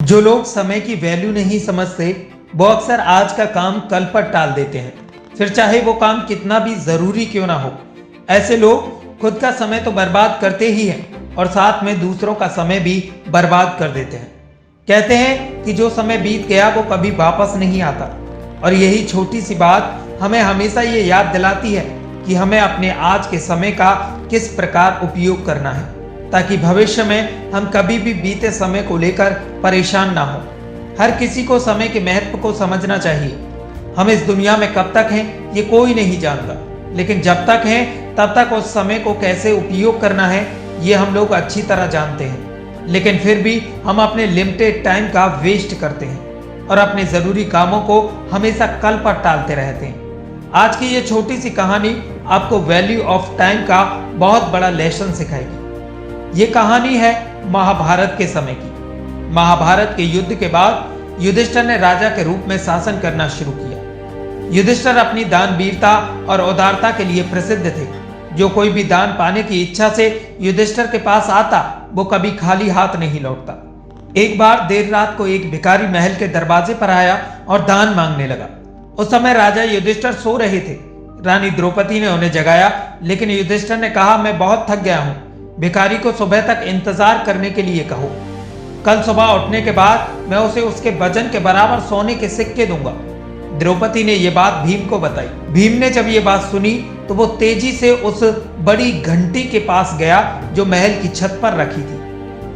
जो लोग समय की वैल्यू नहीं समझते वो अक्सर आज का काम कल पर टाल देते हैं, फिर चाहे वो काम कितना भी जरूरी क्यों ना हो। ऐसे लोग खुद का समय तो बर्बाद करते ही हैं और साथ में दूसरों का समय भी बर्बाद कर देते हैं। कहते हैं कि जो समय बीत गया वो कभी वापस नहीं आता, और यही छोटी सी बात हमें हमेशा ये याद दिलाती है कि हमें अपने आज के समय का किस प्रकार उपयोग करना है, ताकि भविष्य में हम कभी भी बीते समय को लेकर परेशान ना हो। हर किसी को समय के महत्व को समझना चाहिए। हम इस दुनिया में कब तक हैं ये कोई नहीं जानता, लेकिन जब तक हैं तब तक उस समय को कैसे उपयोग करना है ये हम लोग अच्छी तरह जानते हैं। लेकिन फिर भी हम अपने लिमिटेड टाइम का वेस्ट करते हैं और अपने जरूरी कामों को हमेशा कल पर टालते रहते हैं। आज की ये छोटी सी कहानी आपको वैल्यू ऑफ टाइम का बहुत बड़ा लेसन सिखाएगी। ये कहानी है महाभारत के समय की। महाभारत के युद्ध के बाद युधिष्ठिर ने राजा के रूप में शासन करना शुरू किया। युधिष्ठिर अपनी दानवीरता और उदारता के लिए प्रसिद्ध थे। जो कोई भी दान पाने की इच्छा से युधिष्ठिर के पास आता वो कभी खाली हाथ नहीं लौटता। एक बार देर रात को एक भिखारी महल के दरवाजे पर आया और दान मांगने लगा। उस समय राजा युधिष्ठिर सो रहे थे। रानी द्रौपदी ने उन्हें जगाया, लेकिन युधिष्ठिर ने कहा, मैं बहुत थक गया हूं, भिखारी को सुबह तक इंतजार करने के लिए कहो। कल सुबह उठने के बाद मैं उसे उसके वजन के बराबर सोने के सिक्के दूंगा। द्रौपदी ने यह बात भीम को बताई। भीम ने जब ये बात सुनी तो वो तेजी से उस बड़ी घंटी के पास गया जो महल की छत पर रखी थी।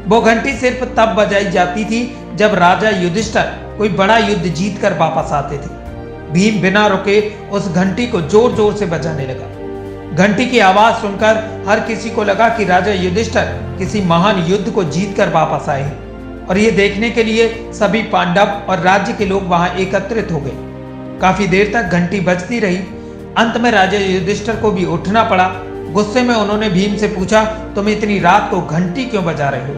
वो घंटी सिर्फ तब बजाई जाती थी जब राजा युधिष्ठिर कोई बड़ा युद्ध जीत कर वापस आते थे। भीम बिना रुके उस घंटी को जोर जोर से बजाने लगा। घंटी की आवाज सुनकर हर किसी को लगा कि राजा युधिष्ठिर किसी महान युद्ध को जीत कर वापस आए हैं, और ये देखने के लिए सभी पांडव और राज्य के लोग वहां एकत्रित हो गए। काफी देर तक घंटी बजती रही। अंत में राजा युधिष्ठिर को भी उठना पड़ा। गुस्से में उन्होंने भीम से पूछा, तुम इतनी रात को घंटी क्यों बजा रहे हो?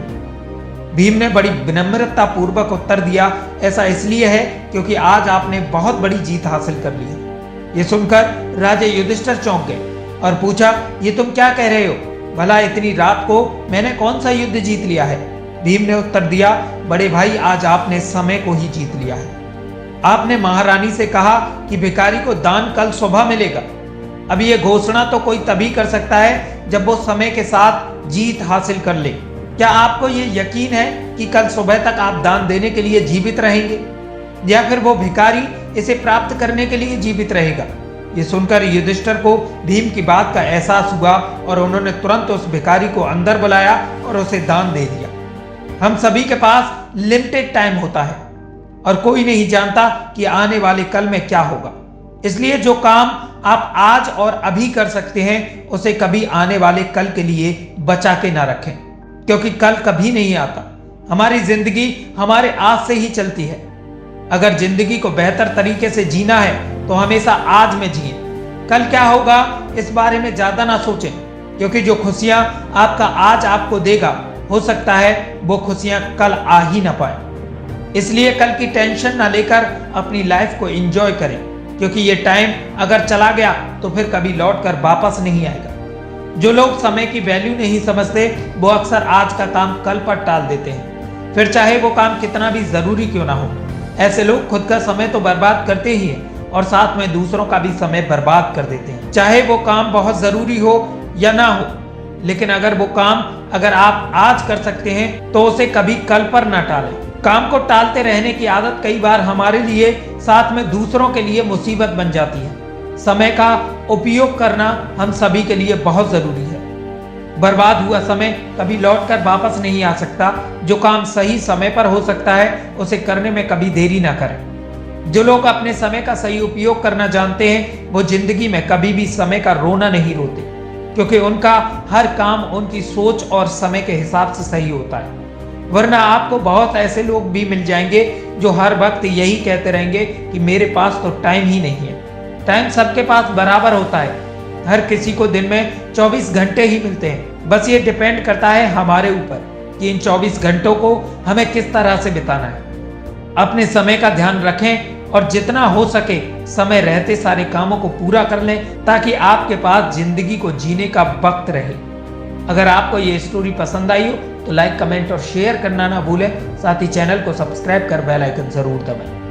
भीम ने बड़ी विनम्रता पूर्वक उत्तर दिया, ऐसा इसलिए है क्योंकि आज आपने बहुत बड़ी जीत हासिल कर ली है। ये सुनकर राजा युधिष्ठिर चौंक गए और पूछा, ये तुम क्या कह रहे हो? भला इतनी रात को मैंने कौन सा युद्ध जीत लिया है? भीम ने उत्तर दिया, बड़े भाई, आज आपने समय को ही जीत लिया है। आपने महारानी से कहा कि भिखारी को दान कल सुबह मिलेगा। अब ये घोषणा तो कोई तभी कर सकता है जब वो समय के साथ जीत हासिल कर ले। क्या आपको ये यकीन है कि कल सुबह तक आप दान देने के लिए जीवित रहेंगे, या फिर वो भिखारी इसे प्राप्त करने के लिए जीवित रहेगा? ये सुनकर युधिष्ठिर को भीम की बात का एहसास हुआ और उन्होंने तुरंत उस भिखारी को अंदर बुलाया और उसे दान दे दिया। हम सभी के पास लिमिटेड टाइम होता है और कोई नहीं जानता कि आने वाले कल में क्या होगा। इसलिए जो काम आप आज और अभी कर सकते हैं उसे कभी आने वाले कल के लिए बचा के ना रखें, क्योंकि कल कभी नहीं आता। हमारी जिंदगी हमारे आज से ही चलती है। अगर जिंदगी को बेहतर तरीके से जीना है तो हमेशा आज में जिए। कल क्या होगा इस बारे में ज्यादा ना सोचें, क्योंकि जो खुशियां आपका आज आपको देगा हो सकता है वो खुशियां कल आ ही ना पाए। इसलिए कल की टेंशन ना लेकर अपनी लाइफ को एंजॉय करें, क्योंकि ये टाइम अगर चला गया तो फिर कभी लौट कर वापस नहीं आएगा। जो लोग समय की वैल्यू नहीं समझते वो अक्सर आज का काम कल पर टाल देते हैं, फिर चाहे वो काम कितना भी जरूरी क्यों ना हो। ऐसे लोग खुद का समय तो बर्बाद करते ही हैं और साथ में दूसरों का भी समय बर्बाद कर देते हैं, चाहे वो काम बहुत जरूरी हो या ना हो। लेकिन अगर वो काम अगर आप आज कर सकते हैं तो उसे कभी कल पर ना टालें। काम को टालते रहने की आदत कई बार हमारे लिए साथ में दूसरों के लिए मुसीबत बन जाती है। समय का उपयोग करना हम सभी के लिए बहुत जरूरी है। बर्बाद हुआ समय कभी लौटकर वापस नहीं आ सकता। जो काम सही समय पर हो सकता है उसे करने में कभी देरी ना करें। जो लोग अपने समय का सही उपयोग करना जानते हैं वो जिंदगी में कभी भी समय का रोना नहीं रोते, क्योंकि उनका हर काम उनकी सोच और समय के हिसाब से सही होता है। वरना आपको बहुत ऐसे लोग भी मिल जाएंगे जो हर वक्त यही कहते रहेंगे कि मेरे पास तो टाइम ही नहीं है। टाइम सबके पास बराबर होता है। हर किसी को दिन में 24 घंटे ही मिलते हैं। बस ये डिपेंड करता है हमारे ऊपर कि इन 24 घंटों को हमें किस तरह से बिताना है। अपने समय का ध्यान रखें और जितना हो सके समय रहते सारे कामों को पूरा कर लें, ताकि आपके पास जिंदगी को जीने का वक्त रहे। अगर आपको ये स्टोरी पसंद आई हो तो लाइक कमेंट और शेयर करना ना भूलें। साथ ही चैनल को सब्सक्राइब कर बेल आइकन जरूर दबाएं।